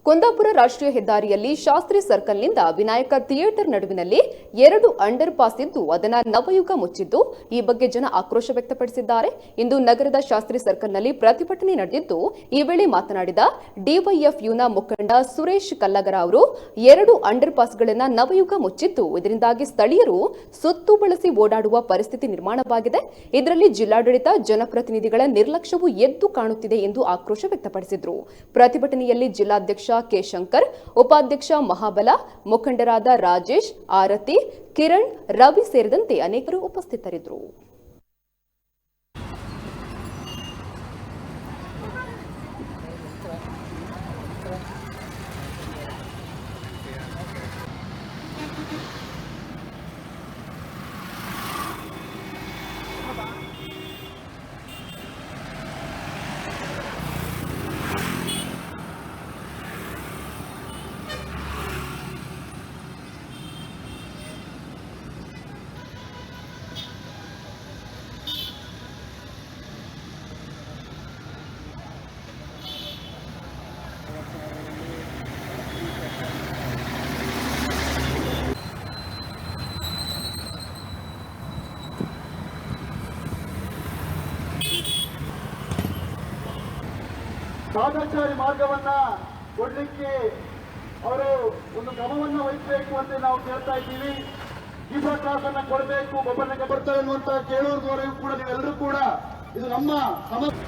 ಕುಂದಾಪುರ ರಾಷ್ಟ್ರೀಯ ಹೆದ್ದಾರಿಯಲ್ಲಿ ಶಾಸ್ತ್ರಿ ಸರ್ಕಲ್ನಿಂದ ವಿನಾಯಕ ಥಿಯೇಟರ್ ನಡುವಿನಲ್ಲಿ 2 ಅಂಡರ್ ಪಾಸ್ ಇದ್ದು ಅದನ್ನು ನವಯುಗ ಮುಚ್ಚಿದ್ದು ಈ ಬಗ್ಗೆ ಜನ ಆಕ್ರೋಶ ವ್ಯಕ್ತಪಡಿಸಿದ್ದಾರೆ. ಇಂದು ನಗರದ ಶಾಸ್ತ್ರಿ ಸರ್ಕಲ್ನಲ್ಲಿ ಪ್ರತಿಭಟನೆ ನಡೆದಿದ್ದು ಈ ವೇಳೆ ಮಾತನಾಡಿದ ಡಿವೈಎಫ್ಯುನ ಮುಖಂಡ ಸುರೇಶ್ ಕಲ್ಲಗರ ಅವರು 2 ಅಂಡರ್ ಪಾಸ್ಗಳನ್ನು ನವಯುಗ ಮುಚ್ಚಿದ್ದು ಇದರಿಂದಾಗಿ ಸ್ಥಳೀಯರು ಸುತ್ತು ಬಳಸಿ ಓಡಾಡುವ ಪರಿಸ್ಥಿತಿ ನಿರ್ಮಾಣವಾಗಿದೆ. ಇದರಲ್ಲಿ ಜಿಲ್ಲಾಡಳಿತ ಜನಪ್ರತಿನಿಧಿಗಳ ನಿರ್ಲಕ್ಷ್ಯವು ಎದ್ದು ಕಾಣುತ್ತಿದೆ ಎಂದು ಆಕ್ರೋಶ ವ್ಯಕ್ತಪಡಿಸಿದರು. ಪ್ರತಿಭಟನೆಯಲ್ಲಿ ಜಿಲ್ಲಾಧ್ಯಕ್ಷ ಕೆ ಶಂಕರ್, ಉಪಾಧ್ಯಕ್ಷ ಮಹಾಬಲ, ಮುಖಂಡರಾದ ರಾಜೇಶ್, ಆರತಿ, ಕಿರಣ್, ರವಿ ಸೇರಿದಂತೆ ಅನೇಕರು ಉಪಸ್ಥಿತರಿದ್ದರು. ಪಾದಚಾರಿ ಮಾರ್ಗವನ್ನ ಕೊಡ್ಲಿಕ್ಕೆ ಅವರು ಒಂದು ಕ್ರಮವನ್ನ ವಹಿಸಬೇಕು ಅಂತ ನಾವು ಕೇಳ್ತಾ ಇದ್ದೀವಿ. ಕಿಫಾ ಕ್ಲಾಸ್ ಅನ್ನ ಕೊಡಬೇಕು, ಒಬ್ಬರನ್ನ ಬರ್ತಾರೆ ಅನ್ನುವಂತ ಕೇಳೋರ್ವರೆಗೂ ಕೂಡ ನೀವೆಲ್ಲರೂ ಕೂಡ ಇದು ನಮ್ಮ ಸಮಸ್ಯೆ.